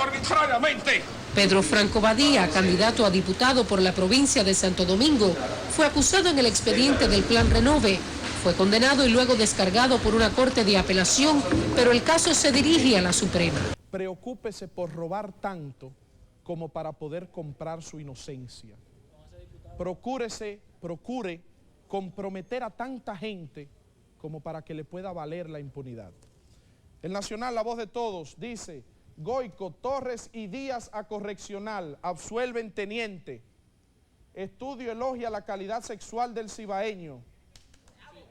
preso arbitrariamente. Pedro Franco Badía, candidato a diputado por la provincia de Santo Domingo, fue acusado en el expediente del Plan Renove. Fue condenado y luego descargado por una corte de apelación, pero el caso se dirige a la Suprema. Preocúpese por robar tanto como para poder comprar su inocencia. Procure comprometer a tanta gente como para que le pueda valer la impunidad. El Nacional, La Voz de Todos, dice: Goico, Torres y Díaz a correccional, absuelven teniente. Estudio elogia la calidad sexual del cibaeño.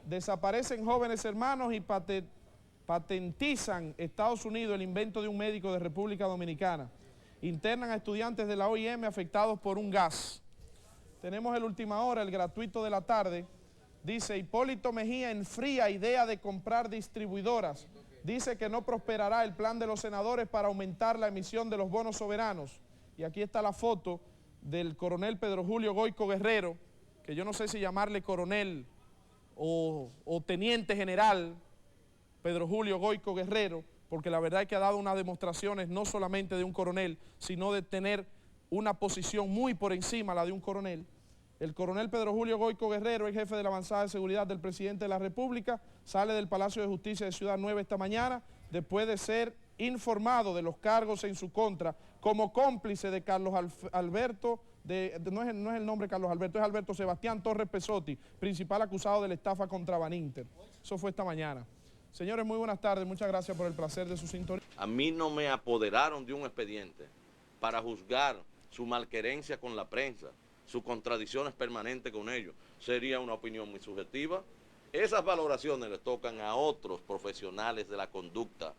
Desaparecen jóvenes hermanos y patentizan Estados Unidos el invento de un médico de República Dominicana. Internan a estudiantes de la OIM afectados por un gas. Tenemos el Última Hora, el gratuito de la tarde. Dice: Hipólito Mejía enfría idea de comprar distribuidoras. Dice que no prosperará el plan de los senadores para aumentar la emisión de los bonos soberanos. Y aquí está la foto del coronel Pedro Julio Goico Guerrero, que yo no sé si llamarle coronel o teniente general Pedro Julio Goico Guerrero, porque la verdad es que ha dado unas demostraciones no solamente de un coronel, sino de tener una posición muy por encima la de un coronel. El coronel Pedro Julio Goico Guerrero es jefe de la avanzada de seguridad del presidente de la República, sale del Palacio de Justicia de Ciudad Nueva esta mañana después de ser informado de los cargos en su contra como cómplice de Carlos Alberto, no es el nombre Carlos Alberto, es Alberto Sebastián Torres Pesotti, principal acusado de la estafa contra Baninter. Eso fue esta mañana. Señores, muy buenas tardes, muchas gracias por el placer de su sintonía. A mí no me apoderaron de un expediente para juzgar su malquerencia con la prensa, sus contradicciones permanentes con ellos. Sería una opinión muy subjetiva. Esas valoraciones les tocan a otros profesionales de la conducta.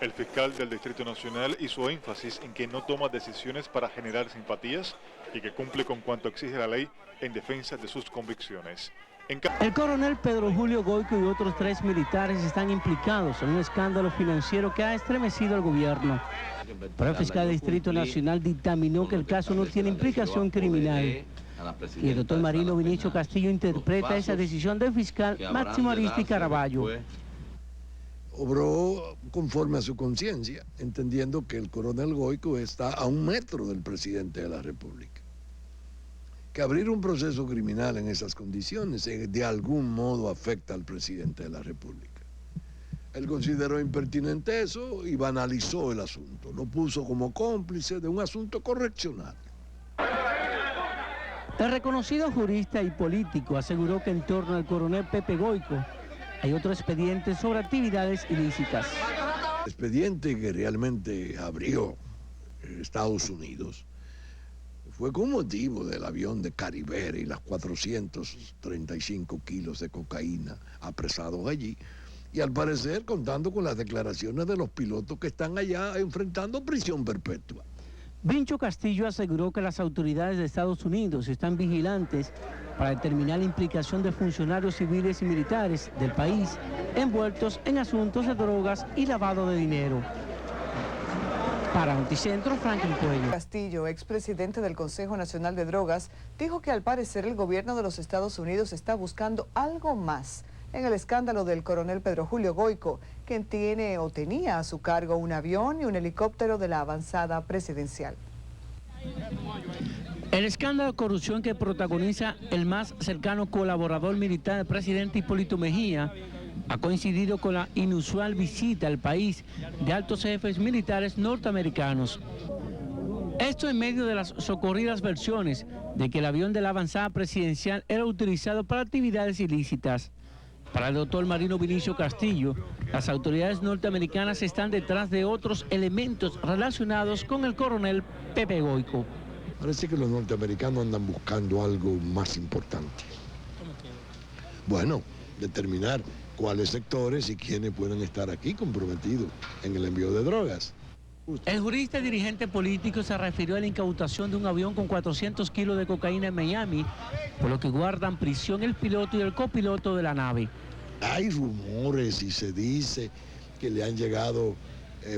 El fiscal del Distrito Nacional hizo énfasis en que no toma decisiones para generar simpatías y que cumple con cuanto exige la ley en defensa de sus convicciones. El coronel Pedro Julio Goico y otros 3 militares están implicados en un escándalo financiero que ha estremecido al gobierno. Pero el fiscal del Distrito Nacional dictaminó que el caso no tiene implicación criminal. Y el doctor Marino Vinicio Castillo interpreta esa decisión del fiscal Máximo Aristi Caraballo. Obró conforme a su conciencia, entendiendo que el coronel Goico está a 1 metro del presidente de la República. Que abrir un proceso criminal en esas condiciones de algún modo afecta al presidente de la República. Él consideró impertinente eso y banalizó el asunto, lo puso como cómplice de un asunto correccional. El reconocido jurista y político aseguró que en torno al coronel Pepe Goico hay otro expediente sobre actividades ilícitas. El expediente que realmente abrió Estados Unidos fue con motivo del avión de Caribe y las 435 kilos de cocaína apresados allí, y al parecer contando con las declaraciones de los pilotos que están allá enfrentando prisión perpetua. Vincho Castillo aseguró que las autoridades de Estados Unidos están vigilantes para determinar la implicación de funcionarios civiles y militares del país envueltos en asuntos de drogas y lavado de dinero. Para Noticentro, Franklin Cuello. Castillo, expresidente del Consejo Nacional de Drogas, dijo que al parecer el gobierno de los Estados Unidos está buscando algo más en el escándalo del coronel Pedro Julio Goico, quien tiene o tenía a su cargo un avión y un helicóptero de la avanzada presidencial. El escándalo de corrupción que protagoniza el más cercano colaborador militar del presidente Hipólito Mejía ha coincidido con la inusual visita al país de altos jefes militares norteamericanos. Esto en medio de las socorridas versiones de que el avión de la avanzada presidencial era utilizado para actividades ilícitas. Para el doctor Marino Vinicio Castillo, las autoridades norteamericanas están detrás de otros elementos relacionados con el coronel Pepe Goico. Parece que los norteamericanos andan buscando algo más importante. Bueno, determinar cuáles sectores y quiénes pueden estar aquí comprometidos en el envío de drogas. El jurista y dirigente político se refirió a la incautación de un avión con 400 kilos de cocaína en Miami, por lo que guardan prisión el piloto y el copiloto de la nave. Hay rumores y se dice que le han llegado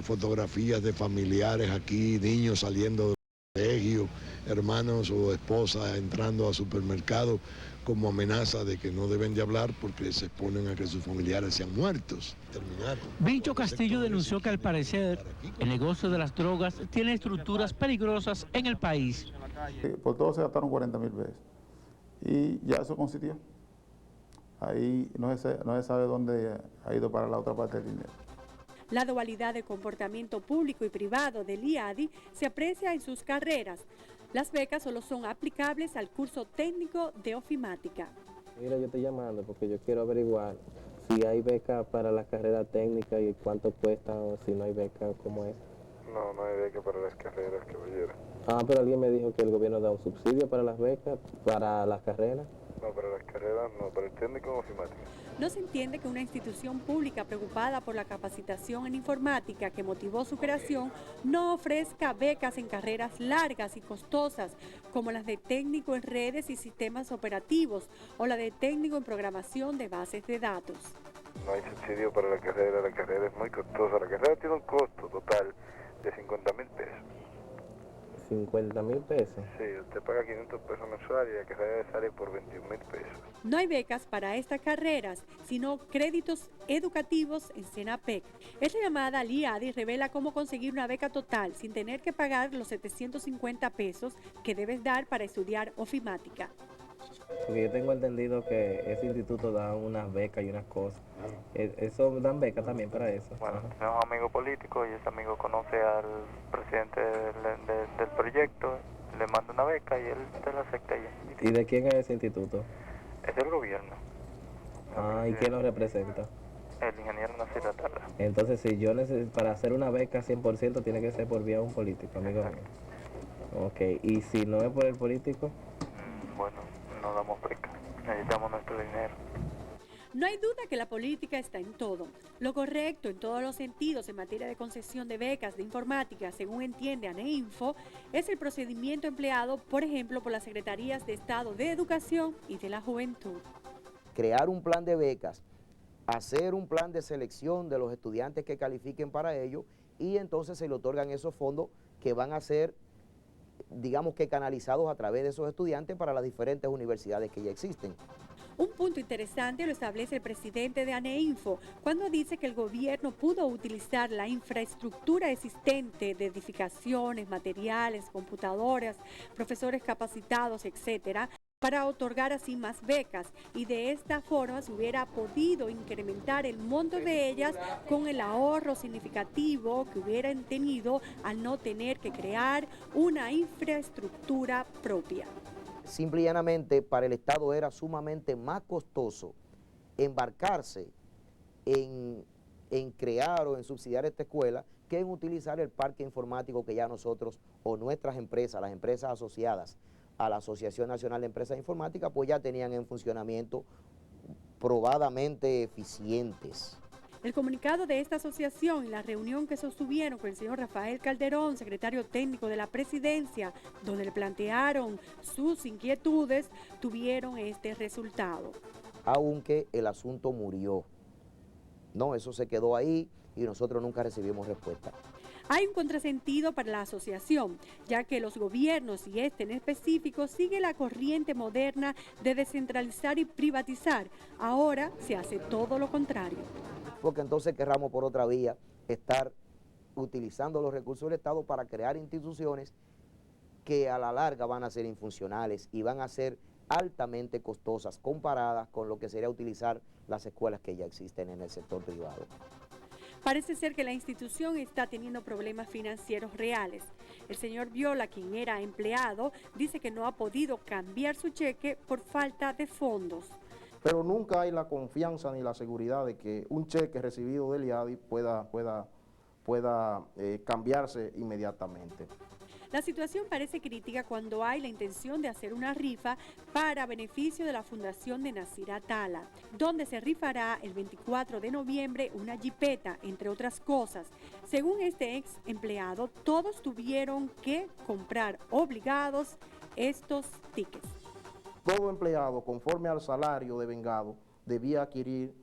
fotografías de familiares aquí, niños saliendo del colegio, hermanos o esposas entrando a supermercados como amenaza de que no deben de hablar porque se exponen a que sus familiares sean muertos. Vincho Castillo denunció que al parecer el negocio de las drogas tiene estructuras peligrosas en el país. Por todo se gastaron 40.000 pesos y ya eso consistió. Ahí no se sabe dónde ha ido para la otra parte del dinero. La dualidad de comportamiento público y privado del IADI se aprecia en sus carreras. Las becas solo son aplicables al curso técnico de ofimática. Mira, yo estoy llamando porque yo quiero averiguar si hay beca para la carrera técnica y cuánto cuesta, o si no hay beca, ¿cómo es? No, no hay beca para las carreras, caballero. Pero alguien me dijo que el gobierno da un subsidio para las becas, para las carreras. No, para las carreras no, para el técnico ofimática. No se entiende que una institución pública preocupada por la capacitación en informática que motivó su creación no ofrezca becas en carreras largas y costosas como las de técnico en redes y sistemas operativos o la de técnico en programación de bases de datos. No hay subsidio para la carrera es muy costosa. La carrera tiene un costo total de 50.000 pesos. 50.000 pesos. Sí, usted paga 500 pesos mensuales y la carrera sale por 21.000 pesos. No hay becas para estas carreras, sino créditos educativos en Senapec. Esta llamada al IADI revela cómo conseguir una beca total sin tener que pagar los 750 pesos que debes dar para estudiar ofimática. Porque yo tengo entendido que ese instituto da unas becas y unas cosas. ¿Eso dan becas también para eso? Bueno, es un amigo político y ese amigo conoce al presidente del proyecto, le manda una beca y él te la acepta ya. ¿Y de quién es ese instituto? Es del gobierno. ¿Y quién lo representa? El ingeniero Nasir Atala. Entonces, si yo para hacer una beca 100% tiene que ser por vía de un político, amigo mío. Ok, ¿y si no es por el político? Bueno, no damos beca, necesitamos nuestro dinero. No hay duda que la política está en todo. Lo correcto en todos los sentidos en materia de concesión de becas de informática, según entiende ANEINFO, es el procedimiento empleado, por ejemplo, por las Secretarías de Estado de Educación y de la Juventud. Crear un plan de becas, hacer un plan de selección de los estudiantes que califiquen para ello y entonces se le otorgan esos fondos que van a ser, digamos que canalizados a través de esos estudiantes para las diferentes universidades que ya existen. Un punto interesante lo establece el presidente de ANEINFO cuando dice que el gobierno pudo utilizar la infraestructura existente de edificaciones, materiales, computadoras, profesores capacitados, etcétera, para otorgar así más becas y de esta forma se hubiera podido incrementar el monto de ellas con el ahorro significativo que hubieran tenido al no tener que crear una infraestructura propia. Simple y llanamente para el Estado era sumamente más costoso embarcarse en crear o en subsidiar esta escuela que en utilizar el parque informático que ya nosotros o nuestras empresas, las empresas asociadas a la Asociación Nacional de Empresas Informáticas, pues ya tenían en funcionamiento probadamente eficientes. El comunicado de esta asociación y la reunión que sostuvieron con el señor Rafael Calderón, secretario técnico de la presidencia, donde le plantearon sus inquietudes, tuvieron este resultado. Aunque el asunto murió. No, eso se quedó ahí y nosotros nunca recibimos respuesta. Hay un contrasentido para la asociación, ya que los gobiernos, y este en específico, sigue la corriente moderna de descentralizar y privatizar. Ahora se hace todo lo contrario. Porque entonces querramos por otra vía estar utilizando los recursos del Estado para crear instituciones que a la larga van a ser infuncionales y van a ser altamente costosas comparadas con lo que sería utilizar las escuelas que ya existen en el sector privado. Parece ser que la institución está teniendo problemas financieros reales. El señor Viola, quien era empleado, dice que no ha podido cambiar su cheque por falta de fondos. Pero nunca hay la confianza ni la seguridad de que un cheque recibido del IADI pueda cambiarse inmediatamente. La situación parece crítica cuando hay la intención de hacer una rifa para beneficio de la Fundación de Nasir Atala, donde se rifará el 24 de noviembre una jipeta, entre otras cosas. Según este ex empleado, todos tuvieron que comprar obligados estos tickets. Todo empleado, conforme al salario devengado, debía adquirir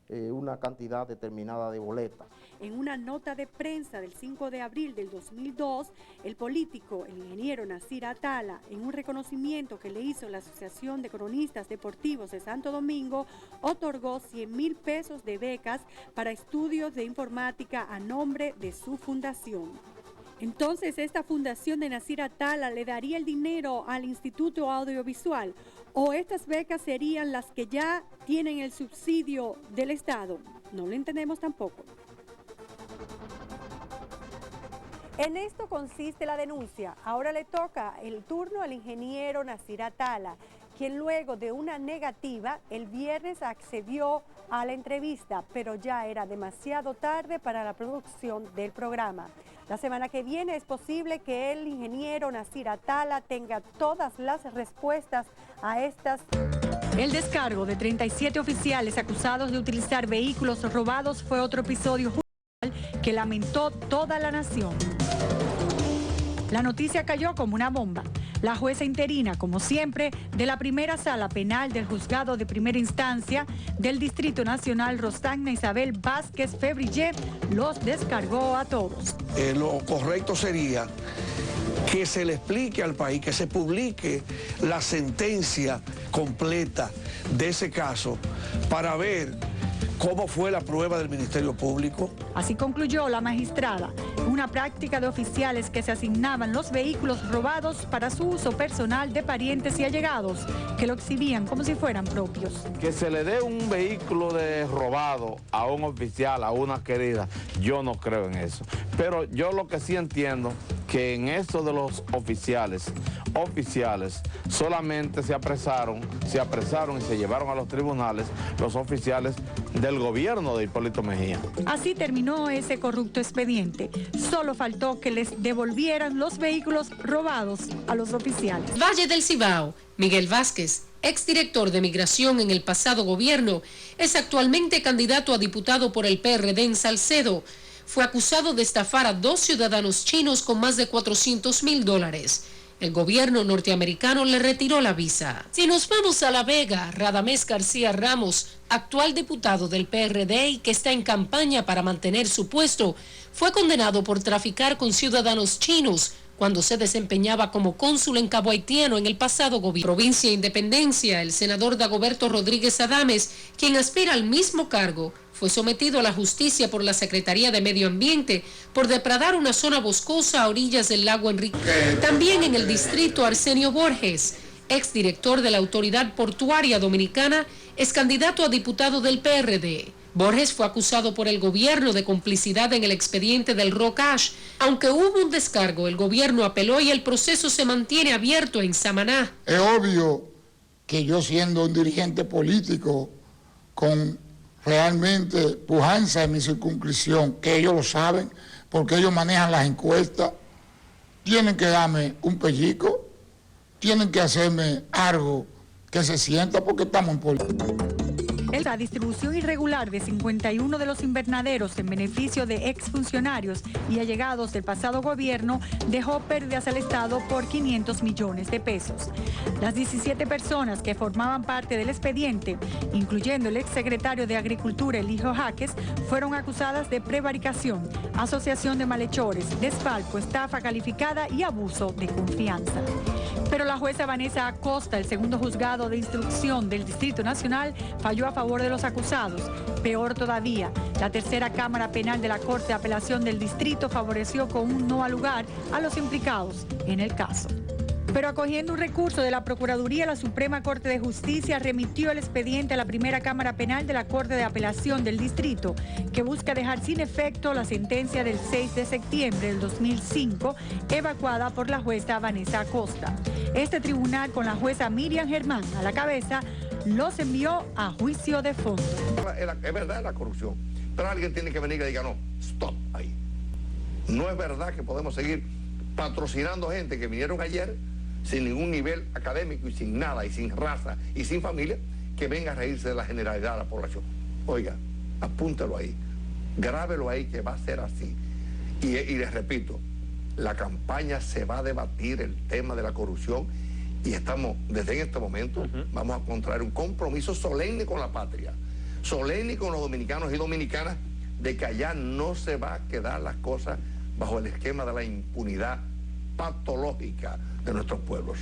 una cantidad determinada de boletas. En una nota de prensa del 5 de abril del 2002, el político, el ingeniero Nasir Atala, en un reconocimiento que le hizo la Asociación de Cronistas Deportivos de Santo Domingo, otorgó 100,000 pesos de becas para estudios de informática a nombre de su fundación. Entonces, esta fundación de Nasir Atala le daría el dinero al Instituto Audiovisual, o estas becas serían las que ya tienen el subsidio del Estado. No lo entendemos tampoco. En esto consiste la denuncia. Ahora le toca el turno al ingeniero Nasir Atala, quien luego de una negativa el viernes accedió a la entrevista, pero ya era demasiado tarde para la producción del programa. La semana que viene es posible que el ingeniero Nasir Atala tenga todas las respuestas a estas. El descargo de 37 oficiales acusados de utilizar vehículos robados fue otro episodio que lamentó toda la nación. La noticia cayó como una bomba. La jueza interina, como siempre, de la primera sala penal del juzgado de primera instancia del Distrito Nacional, Rosagna Isabel Vázquez Febrillé, los descargó a todos. Lo correcto sería que se le explique al país, que se publique la sentencia completa de ese caso para ver cómo fue la prueba del Ministerio Público. Así concluyó la magistrada, una práctica de oficiales que se asignaban los vehículos robados para su uso personal de parientes y allegados, que lo exhibían como si fueran propios. Que se le dé un vehículo robado a un oficial, a una querida, yo no creo en eso. Pero yo lo que sí entiendo, que en esto de los oficiales solamente se apresaron y se llevaron a los tribunales los oficiales del gobierno de Hipólito Mejía. Así terminó ese corrupto expediente. Solo faltó que les devolvieran los vehículos robados a los oficiales. Valle del Cibao, Miguel Vázquez, exdirector de Migración en el pasado gobierno, es actualmente candidato a diputado por el PRD en Salcedo. Fue acusado de estafar a 2 ciudadanos chinos con más de $400,000. El gobierno norteamericano le retiró la visa. Si nos vamos a La Vega, Radamés García Ramos, actual diputado del PRD y que está en campaña para mantener su puesto, fue condenado por traficar con ciudadanos chinos cuando se desempeñaba como cónsul en Cabo Haitiano en el pasado gobierno. Provincia Independencia, el senador Dagoberto Rodríguez Adames, quien aspira al mismo cargo, fue sometido a la justicia por la Secretaría de Medio Ambiente por depredar una zona boscosa a orillas del lago Enrique. También en el distrito, Arsenio Borges, exdirector de la Autoridad Portuaria Dominicana, es candidato a diputado del PRD. Borges fue acusado por el gobierno de complicidad en el expediente del Rock Ash. Aunque hubo un descargo, el gobierno apeló y el proceso se mantiene abierto en Samaná. Es obvio que yo, siendo un dirigente político con realmente pujanza en mi circunscripción, que ellos lo saben, porque ellos manejan las encuestas, tienen que darme un pellico, tienen que hacerme algo que se sienta, porque estamos en política. La distribución irregular de 51 de los invernaderos en beneficio de exfuncionarios y allegados del pasado gobierno dejó pérdidas al Estado por 500 millones de pesos. Las 17 personas que formaban parte del expediente, incluyendo el exsecretario de Agricultura, Eligio Jaques, fueron acusadas de prevaricación, asociación de malhechores, desfalco, estafa calificada y abuso de confianza. Pero la jueza Vanessa Acosta, el segundo juzgado de instrucción del Distrito Nacional, falló a favor de los acusados. Peor todavía, la tercera Cámara Penal de la Corte de Apelación del Distrito favoreció con un no al lugar a los implicados en el caso. Pero acogiendo un recurso de la Procuraduría, la Suprema Corte de Justicia remitió el expediente a la primera Cámara Penal de la Corte de Apelación del Distrito, que busca dejar sin efecto la sentencia del 6 de septiembre del 2005, evacuada por la jueza Vanessa Acosta. Este tribunal, con la jueza Miriam Germán a la cabeza, los envió a juicio de fondo. Es verdad la corrupción, pero alguien tiene que venir y diga, no, stop ahí. No es verdad que podemos seguir patrocinando gente que vinieron ayer sin ningún nivel académico y sin nada, y sin raza, y sin familia, que venga a reírse de la generalidad de la población. Oiga, apúntelo ahí, grábelo ahí, que va a ser así. Y les repito, la campaña se va a debatir el tema de la corrupción, y estamos, desde este momento, vamos a contraer un compromiso solemne con la patria, solemne con los dominicanos y dominicanas de que allá no se va a quedar las cosas bajo el esquema de la impunidad patológica de nuestros pueblos.